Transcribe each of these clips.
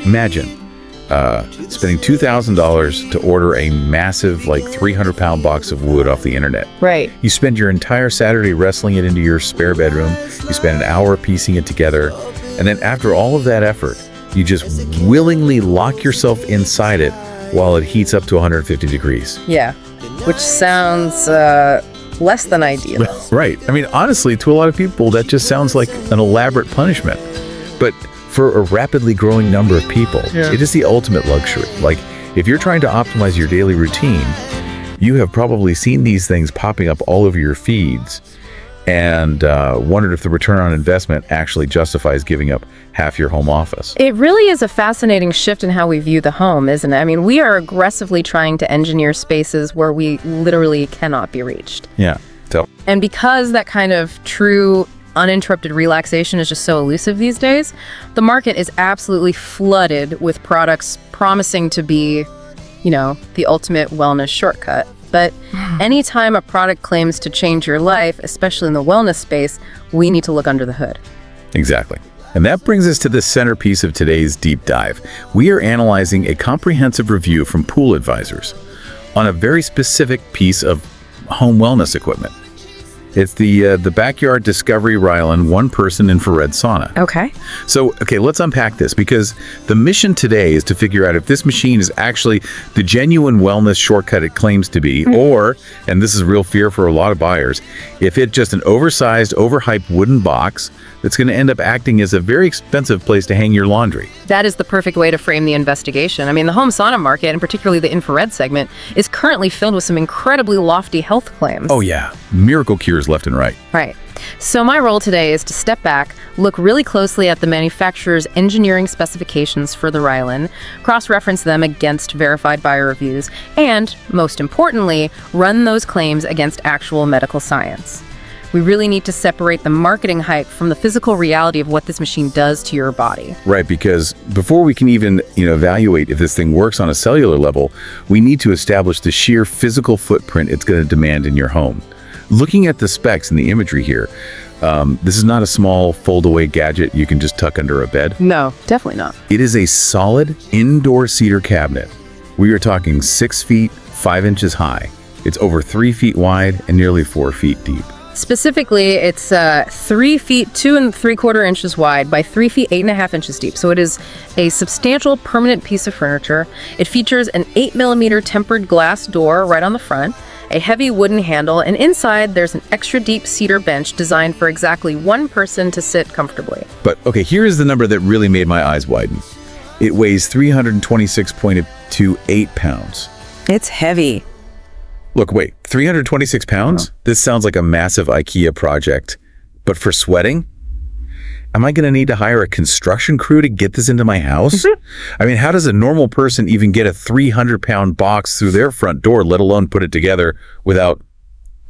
Imagine spending $2,000 to order a massive, like 300-pound box of wood off the internet. Right. You spend your entire Saturday wrestling it into your spare bedroom. You spend an hour piecing it together. And then after all of that effort, you just willingly lock yourself inside it while it heats up to 150 degrees. Yeah, which sounds less than ideal. Right. I mean, honestly, to a lot of people, that just sounds like an elaborate punishment. But for a rapidly growing number of people, it is the ultimate luxury. Like, if you're trying to optimize your daily routine, you have probably seen these things popping up all over your feeds and wondered if the return on investment actually justifies giving up half your home office. It really is a fascinating shift in how we view the home, isn't it? I mean, we are aggressively trying to engineer spaces where we literally cannot be reached. Yeah. And because that kind of true uninterrupted relaxation is just so elusive these days, the market is absolutely flooded with products promising to be, you know, the ultimate wellness shortcut. But anytime a product claims to change your life, especially in the wellness space, we need to look under the hood. Exactly. And that brings us to the centerpiece of today's deep dive. We are analyzing a comprehensive review from Pool Advisors on a very specific piece of home wellness equipment. It's the Backyard Discovery Rylan one-person infrared sauna. Okay. So, let's unpack this, because the mission today is to figure out if this machine is actually the genuine wellness shortcut it claims to be, or, and this is a real fear for a lot of buyers, if it's just an oversized, overhyped wooden box that's going to end up acting as a very expensive place to hang your laundry. That is the perfect way to frame the investigation. I mean, the home sauna market, and particularly the infrared segment, is currently filled with some incredibly lofty health claims. Oh yeah, miracle cures left and right. Right. So my role today is to step back, look really closely at the manufacturer's engineering specifications for the Rylan, cross-reference them against verified buyer reviews, and, most importantly, run those claims against actual medical science. We really need to separate the marketing hype from the physical reality of what this machine does to your body. Right, because before we can even, evaluate if this thing works on a cellular level, we need to establish the sheer physical footprint it's going to demand in your home. Looking at the specs and the imagery here, this is not a small fold-away gadget you can just tuck under a bed. No, definitely not. It is a solid indoor cedar cabinet. We are talking 6 feet, 5 inches high. It's over 3 feet wide and nearly 4 feet deep. Specifically, it's 3 feet 2 3/4 inches wide by 3 feet 8.5 inches deep. So it is a substantial permanent piece of furniture. It features an 8mm tempered glass door right on the front, a heavy wooden handle, and inside there's an extra deep cedar bench designed for exactly one person to sit comfortably. But here is the number that really made my eyes widen. It weighs 326.28 pounds. It's heavy. Look, wait, 326 pounds? This sounds like a massive IKEA project. But for sweating? Am I going to need to hire a construction crew to get this into my house? I mean, how does a normal person even get a 300-pound box through their front door, let alone put it together without,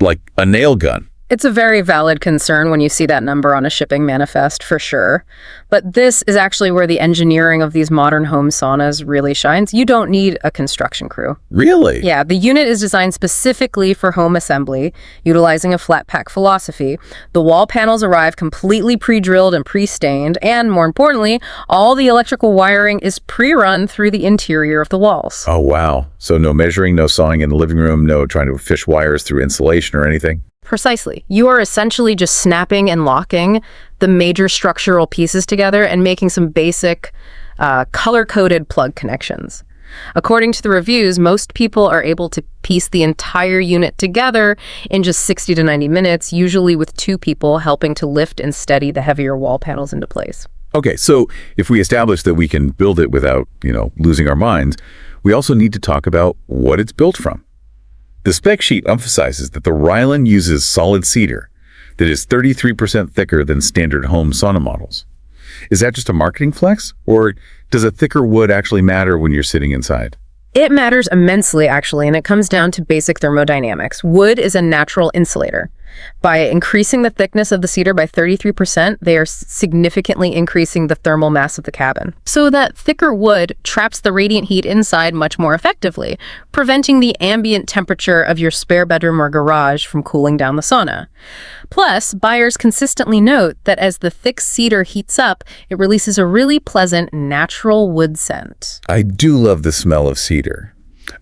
like, a nail gun? It's a very valid concern when you see that number on a shipping manifest, for sure. But this is actually where the engineering of these modern home saunas really shines. You don't need a construction crew. Really? Yeah, the unit is designed specifically for home assembly, utilizing a flat pack philosophy. The wall panels arrive completely pre-drilled and pre-stained, and more importantly, all the electrical wiring is pre-run through the interior of the walls. Oh, wow. So no measuring, no sawing in the living room, no trying to fish wires through insulation or anything? Precisely. You are essentially just snapping and locking the major structural pieces together and making some basic color-coded plug connections. According to the reviews, most people are able to piece the entire unit together in just 60 to 90 minutes, usually with 2 people helping to lift and steady the heavier wall panels into place. Okay, so if we establish that we can build it without, losing our minds, we also need to talk about what it's built from. The spec sheet emphasizes that the Rylan uses solid cedar that is 33% thicker than standard home sauna models. Is that just a marketing flex, or does a thicker wood actually matter when you're sitting inside? It matters immensely, actually, and it comes down to basic thermodynamics. Wood is a natural insulator. By increasing the thickness of the cedar by 33%, they are significantly increasing the thermal mass of the cabin. So that thicker wood traps the radiant heat inside much more effectively, preventing the ambient temperature of your spare bedroom or garage from cooling down the sauna. Plus, buyers consistently note that as the thick cedar heats up, it releases a really pleasant, natural wood scent. I do love the smell of cedar.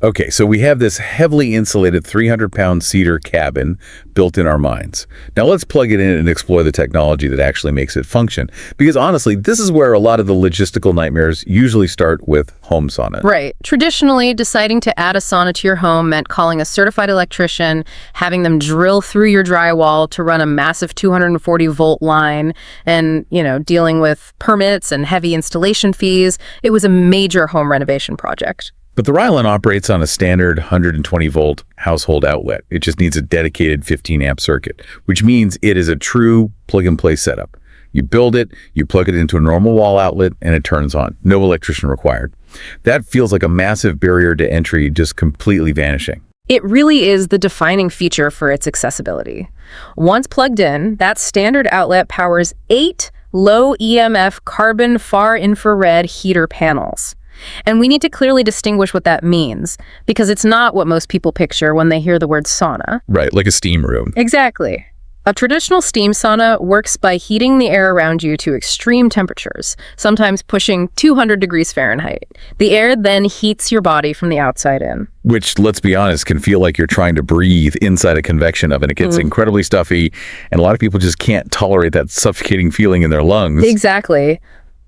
Okay, so we have this heavily insulated 300-pound cedar cabin built in our minds. Now let's plug it in and explore the technology that actually makes it function. Because honestly, this is where a lot of the logistical nightmares usually start with home sauna. Right. Traditionally, deciding to add a sauna to your home meant calling a certified electrician, having them drill through your drywall to run a massive 240-volt line, and, dealing with permits and heavy installation fees. It was a major home renovation project. But the Rylan operates on a standard 120-volt household outlet. It just needs a dedicated 15-amp circuit, which means it is a true plug-and-play setup. You build it, you plug it into a normal wall outlet, and it turns on. No electrician required. That feels like a massive barrier to entry just completely vanishing. It really is the defining feature for its accessibility. Once plugged in, that standard outlet powers 8 low-EMF carbon far-infrared heater panels. And we need to clearly distinguish what that means, because it's not what most people picture when they hear the word sauna. Right, like a steam room. Exactly. A traditional steam sauna works by heating the air around you to extreme temperatures, sometimes pushing 200 degrees Fahrenheit. The air then heats your body from the outside in. Which, let's be honest, can feel like you're trying to breathe inside a convection oven. It gets incredibly stuffy, and a lot of people just can't tolerate that suffocating feeling in their lungs. Exactly.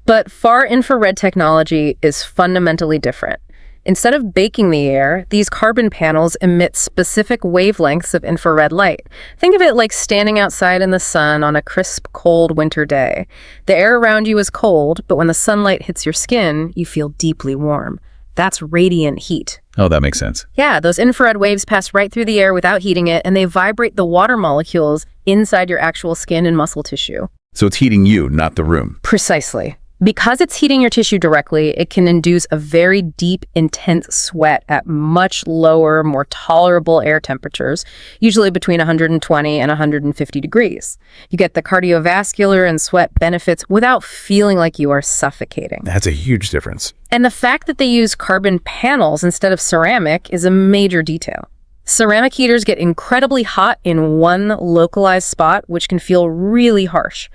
But far-infrared technology is fundamentally different. Instead of baking the air, these carbon panels emit specific wavelengths of infrared light. Think of it like standing outside in the sun on a crisp, cold winter day. The air around you is cold, but when the sunlight hits your skin, you feel deeply warm. That's radiant heat. Oh, that makes sense. Yeah, those infrared waves pass right through the air without heating it, and they vibrate the water molecules inside your actual skin and muscle tissue. So it's heating you, not the room. Precisely. Because it's heating your tissue directly, it can induce a very deep, intense sweat at much lower, more tolerable air temperatures, usually between 120 and 150 degrees. You get the cardiovascular and sweat benefits without feeling like you are suffocating. That's a huge difference. And the fact that they use carbon panels instead of ceramic is a major detail. Ceramic heaters get incredibly hot in one localized spot, which can feel really harsh.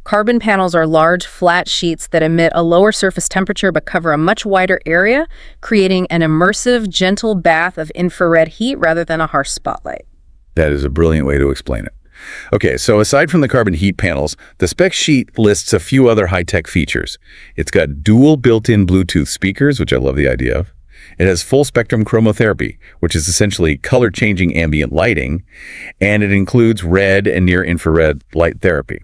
Carbon panels are large, flat sheets that emit a lower surface temperature but cover a much wider area, creating an immersive, gentle bath of infrared heat rather than a harsh spotlight. That is a brilliant way to explain it. Okay, so aside from the carbon heat panels, the spec sheet lists a few other high-tech features. It's got dual built-in Bluetooth speakers, which I love the idea of. It has full-spectrum chromotherapy, which is essentially color-changing ambient lighting, and it includes red and near-infrared light therapy.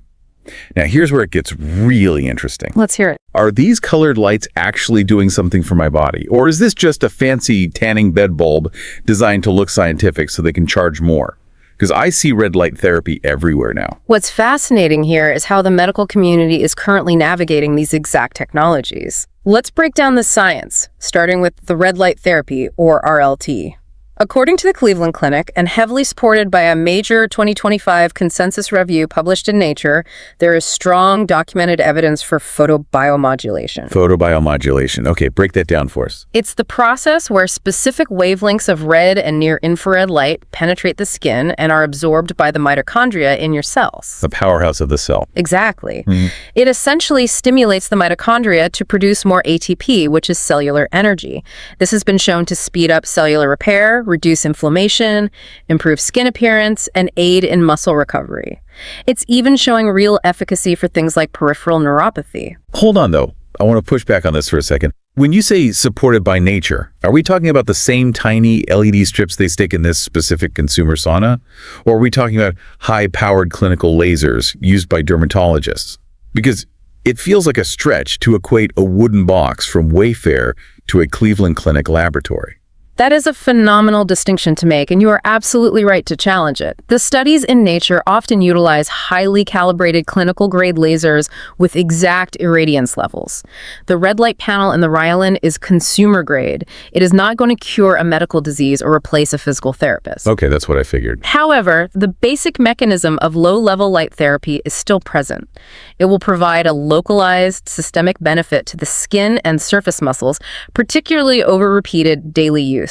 Now, here's where it gets really interesting. Let's hear it. Are these colored lights actually doing something for my body? Or is this just a fancy tanning bed bulb designed to look scientific so they can charge more? Because I see red light therapy everywhere now. What's fascinating here is how the medical community is currently navigating these exact technologies. Let's break down the science, starting with the red light therapy, or RLT. According to the Cleveland Clinic, and heavily supported by a major 2025 consensus review published in Nature, there is strong documented evidence for photobiomodulation. Photobiomodulation. Okay, break that down for us. It's the process where specific wavelengths of red and near-infrared light penetrate the skin and are absorbed by the mitochondria in your cells. The powerhouse of the cell. Exactly. It essentially stimulates the mitochondria to produce more ATP, which is cellular energy. This has been shown to speed up cellular repair, reduce inflammation, improve skin appearance, and aid in muscle recovery. It's even showing real efficacy for things like peripheral neuropathy. Hold on, though. I want to push back on this for a second. When you say supported by nature, are we talking about the same tiny LED strips they stick in this specific consumer sauna? Or are we talking about high-powered clinical lasers used by dermatologists? Because it feels like a stretch to equate a wooden box from Wayfair to a Cleveland Clinic laboratory. That is a phenomenal distinction to make, and you are absolutely right to challenge it. The studies in nature often utilize highly calibrated clinical-grade lasers with exact irradiance levels. The red light panel in the Rylan is consumer-grade. It is not going to cure a medical disease or replace a physical therapist. Okay, that's what I figured. However, the basic mechanism of low-level light therapy is still present. It will provide a localized systemic benefit to the skin and surface muscles, particularly over repeated daily use.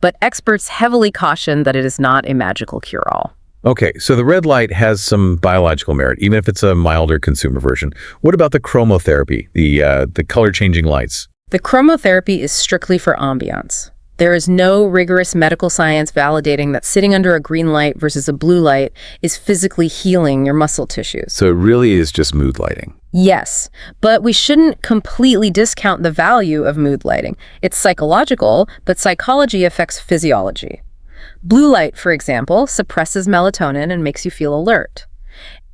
But experts heavily caution that it is not a magical cure-all. Okay, so the red light has some biological merit, even if it's a milder consumer version. What about the chromotherapy, the color-changing lights? The chromotherapy is strictly for ambiance. There is no rigorous medical science validating that sitting under a green light versus a blue light is physically healing your muscle tissues. So it really is just mood lighting. Yes, but we shouldn't completely discount the value of mood lighting. It's psychological, but psychology affects physiology. Blue light, for example, suppresses melatonin and makes you feel alert.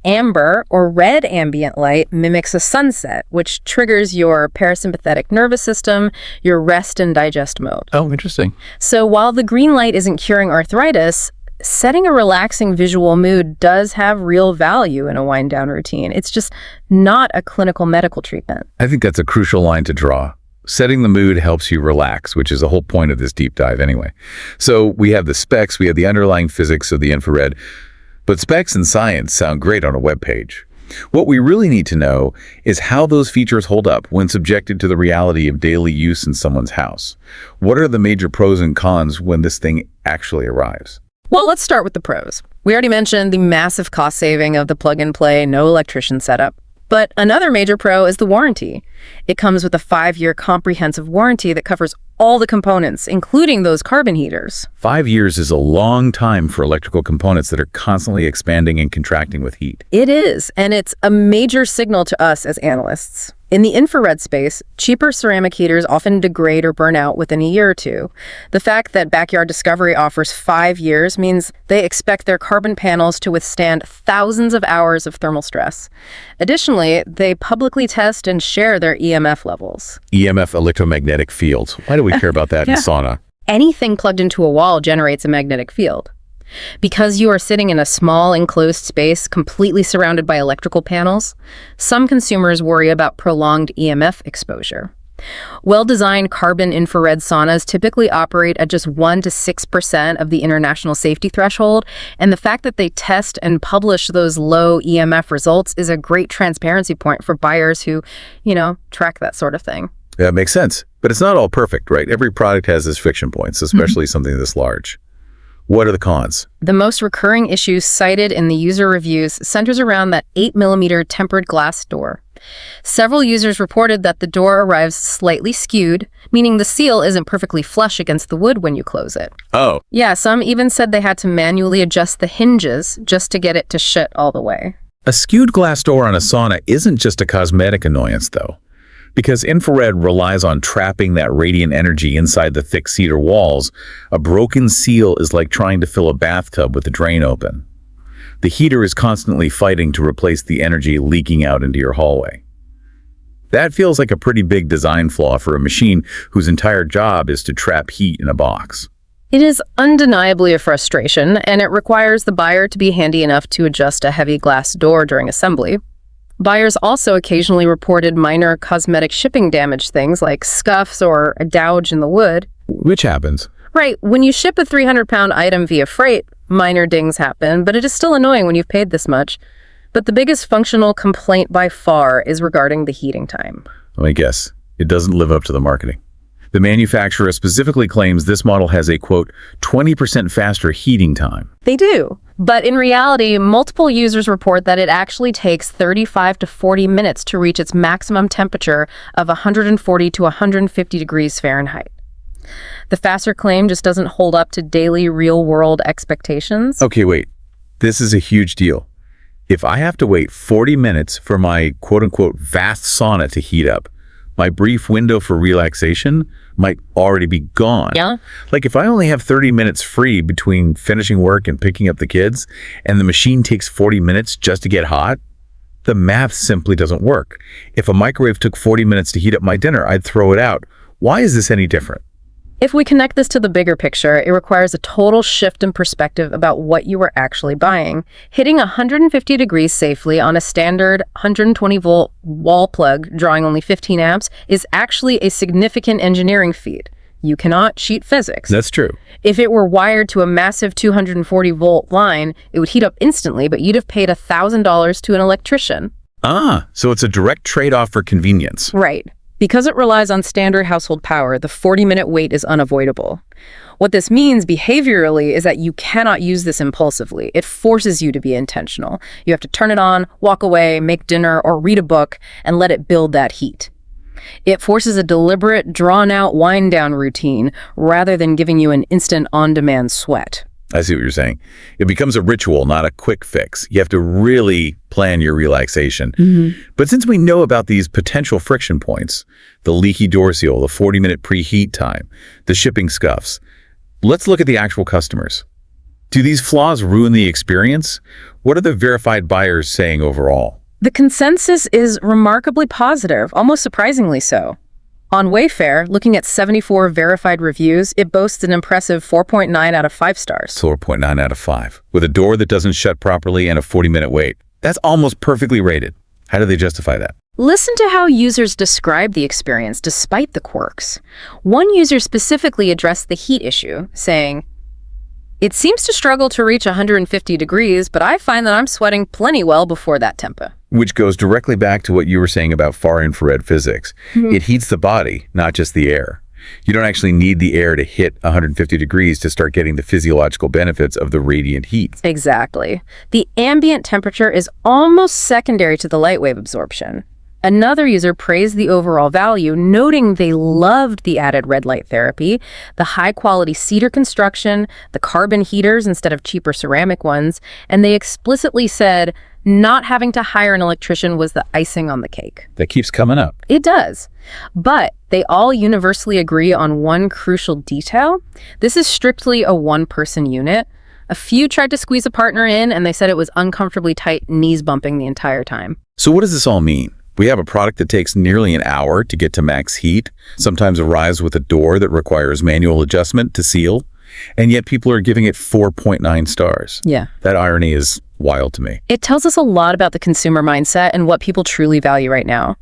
Amber or red ambient light mimics a sunset, which triggers your parasympathetic nervous system, your rest and digest mode. Oh, interesting. So while the green light isn't curing arthritis, setting a relaxing visual mood does have real value in a wind-down routine. It's just not a clinical medical treatment. I think that's a crucial line to draw. Setting the mood helps you relax, which is the whole point of this deep dive anyway. So we have the specs, we have the underlying physics of the infrared, but specs and science sound great on a web page. What we really need to know is how those features hold up when subjected to the reality of daily use in someone's house. What are the major pros and cons when this thing actually arrives? Well, let's start with the pros. We already mentioned the massive cost saving of the plug-and-play, no electrician setup. But another major pro is the warranty. It comes with a 5-year comprehensive warranty that covers all the components, including those carbon heaters. 5 years is a long time for electrical components that are constantly expanding and contracting with heat. It is, and it's a major signal to us as analysts. In the infrared space, cheaper ceramic heaters often degrade or burn out within a year or two. The fact that Backyard Discovery offers 5 years means they expect their carbon panels to withstand thousands of hours of thermal stress. Additionally, they publicly test and share their EMF levels. EMF, electromagnetic fields. Why do we care about that in sauna? Anything plugged into a wall generates a magnetic field. Because you are sitting in a small enclosed space completely surrounded by electrical panels, some consumers worry about prolonged EMF exposure. Well-designed carbon infrared saunas typically operate at just 1 to 6% of the international safety threshold, and the fact that they test and publish those low EMF results is a great transparency point for buyers who, track that sort of thing. Yeah, it makes sense. But it's not all perfect, right? Every product has its friction points, especially something this large. What are the cons? The most recurring issues cited in the user reviews centers around that 8mm tempered glass door. Several users reported that the door arrives slightly skewed, meaning the seal isn't perfectly flush against the wood when you close it. Oh. Yeah, some even said they had to manually adjust the hinges just to get it to shut all the way. A skewed glass door on a sauna isn't just a cosmetic annoyance, though. Because infrared relies on trapping that radiant energy inside the thick cedar walls, a broken seal is like trying to fill a bathtub with the drain open. The heater is constantly fighting to replace the energy leaking out into your hallway. That feels like a pretty big design flaw for a machine whose entire job is to trap heat in a box. It is undeniably a frustration, and it requires the buyer to be handy enough to adjust a heavy glass door during assembly. Buyers also occasionally reported minor cosmetic shipping damage, things like scuffs or a gouge in the wood. Which happens? Right. When you ship a 300-pound item via freight, minor dings happen, but it is still annoying when you've paid this much. But the biggest functional complaint by far is regarding the heating time. Let me guess. It doesn't live up to the marketing. The manufacturer specifically claims this model has a, quote, 20% faster heating time. They do. But in reality, multiple users report that it actually takes 35 to 40 minutes to reach its maximum temperature of 140 to 150 degrees Fahrenheit. The faster claim just doesn't hold up to daily real-world expectations. Okay, wait. This is a huge deal. If I have to wait 40 minutes for my quote-unquote vast sauna to heat up, my brief window for relaxation might already be gone. Yeah. Like if I only have 30 minutes free between finishing work and picking up the kids, and the machine takes 40 minutes just to get hot, the math simply doesn't work. If a microwave took 40 minutes to heat up my dinner, I'd throw it out. Why is this any different? If we connect this to the bigger picture, it requires a total shift in perspective about what you are actually buying. Hitting 150 degrees safely on a standard 120-volt wall plug drawing only 15 amps is actually a significant engineering feat. You cannot cheat physics. That's true. If it were wired to a massive 240-volt line, it would heat up instantly, but you'd have paid $1,000 to an electrician. So it's a direct trade-off for convenience. Right. Because it relies on standard household power, the 40-minute wait is unavoidable. What this means behaviorally is that you cannot use this impulsively. It forces you to be intentional. You have to turn it on, walk away, make dinner, or read a book, and let it build that heat. It forces a deliberate, drawn-out wind-down routine rather than giving you an instant on-demand sweat. I see what you're saying. It becomes a ritual, not a quick fix. You have to really plan your relaxation. But since we know about these potential friction points, the leaky door seal, the 40-minute preheat time, the shipping scuffs, let's look at the actual customers. Do these flaws ruin the experience? What are the verified buyers saying overall? The consensus is remarkably positive, almost surprisingly so. On Wayfair, looking at 74 verified reviews, it boasts an impressive 4.9 out of 5 stars. 4.9 out of 5. With a door that doesn't shut properly and a 40-minute wait. That's almost perfectly rated. How do they justify that? Listen to how users describe the experience despite the quirks. One user specifically addressed the heat issue, saying, "It seems to struggle to reach 150 degrees, but I find that I'm sweating plenty well before that tempo." Which goes directly back to what you were saying about far infrared physics. It heats the body, not just the air. You don't actually need the air to hit 150 degrees to start getting the physiological benefits of the radiant heat. Exactly. The ambient temperature is almost secondary to the light wave absorption. Another user praised the overall value, noting they loved the added red light therapy, the high-quality cedar construction, the carbon heaters instead of cheaper ceramic ones, and they explicitly said not having to hire an electrician was the icing on the cake. That keeps coming up. It does. But they all universally agree on one crucial detail. This is strictly a one-person unit. A few tried to squeeze a partner in, and they said it was uncomfortably tight, knees bumping the entire time. So what does this all mean? We have a product that takes nearly an hour to get to max heat, sometimes arrives with a door that requires manual adjustment to seal, and yet people are giving it 4.9 stars. Yeah. That irony is wild to me. It tells us a lot about the consumer mindset and what people truly value right now.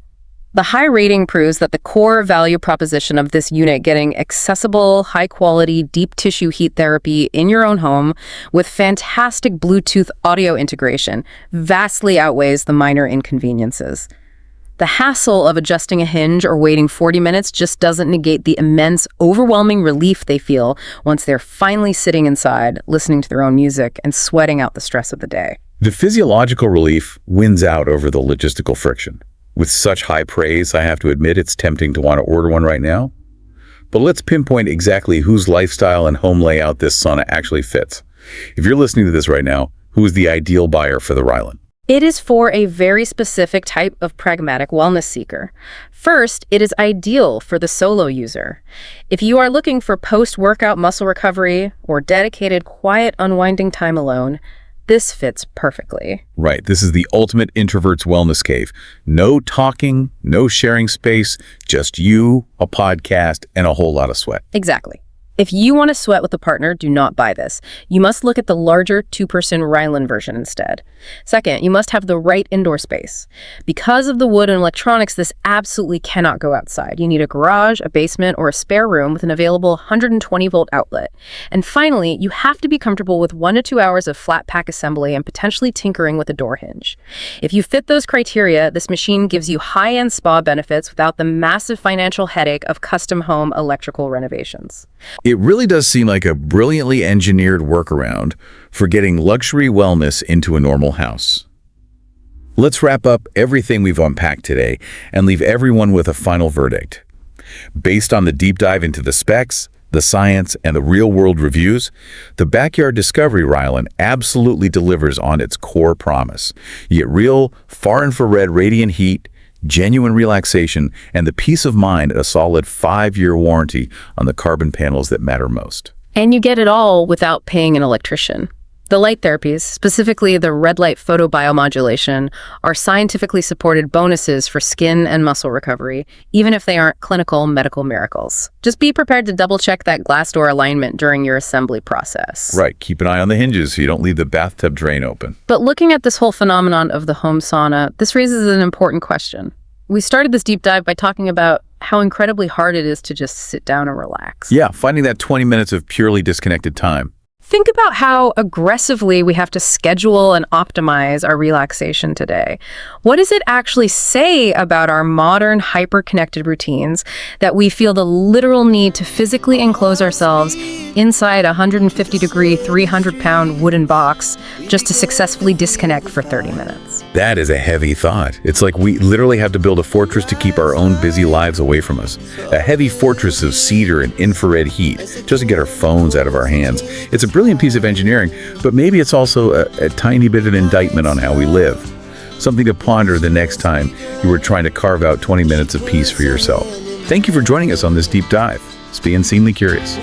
The high rating proves that the core value proposition of this unit, getting accessible, high-quality, deep tissue heat therapy in your own home with fantastic Bluetooth audio integration, vastly outweighs the minor inconveniences. The hassle of adjusting a hinge or waiting 40 minutes just doesn't negate the immense, overwhelming relief they feel once they're finally sitting inside, listening to their own music, and sweating out the stress of the day. The physiological relief wins out over the logistical friction. With such high praise, I have to admit it's tempting to want to order one right now. But let's pinpoint exactly whose lifestyle and home layout this sauna actually fits. If you're listening to this right now, who is the ideal buyer for the Rylan? It is for a very specific type of pragmatic wellness seeker. First, it is ideal for the solo user. If you are looking for post-workout muscle recovery or dedicated, quiet, unwinding time alone, this fits perfectly. Right, this is the ultimate introvert's wellness cave. No talking, no sharing space, just you, a podcast, and a whole lot of sweat. Exactly. If you want to sweat with a partner, do not buy this. You must look at the larger two-person Rylan version instead. Second, you must have the right indoor space. Because of the wood and electronics, this absolutely cannot go outside. You need a garage, a basement, or a spare room with an available 120-volt outlet. And finally, you have to be comfortable with 1 to 2 hours of flat pack assembly and potentially tinkering with a door hinge. If you fit those criteria, this machine gives you high-end spa benefits without the massive financial headache of custom home electrical renovations. It really does seem like a brilliantly engineered workaround for getting luxury wellness into a normal house. Let's wrap up everything we've unpacked today and leave everyone with a final verdict. Based on the deep dive into the specs, the science, and the real-world reviews, the Backyard Discovery Rylan absolutely delivers on its core promise. You get real, far-infrared radiant heat, genuine relaxation, and the peace of mind a solid 5-year warranty on the carbon panels that matter most. And you get it all without paying an electrician. The light therapies, specifically the red light photobiomodulation, are scientifically supported bonuses for skin and muscle recovery, even if they aren't clinical medical miracles. Just be prepared to double-check that glass door alignment during your assembly process. Right, keep an eye on the hinges so you don't leave the bathtub drain open. But looking at this whole phenomenon of the home sauna, this raises an important question. We started this deep dive by talking about how incredibly hard it is to just sit down and relax. Yeah, finding that 20 minutes of purely disconnected time. Think about how aggressively we have to schedule and optimize our relaxation today. What does it actually say about our modern, hyper-connected routines that we feel the literal need to physically enclose ourselves inside a 150-degree, 300-pound wooden box just to successfully disconnect for 30 minutes? That is a heavy thought. It's like we literally have to build a fortress to keep our own busy lives away from us. A heavy fortress of cedar and infrared heat, just to get our phones out of our hands. It's a brilliant piece of engineering, but maybe it's also a tiny bit of an indictment on how we live. Something to ponder the next time you were trying to carve out 20 minutes of peace for yourself. Thank you for joining us on this deep dive. It's being insanely curious.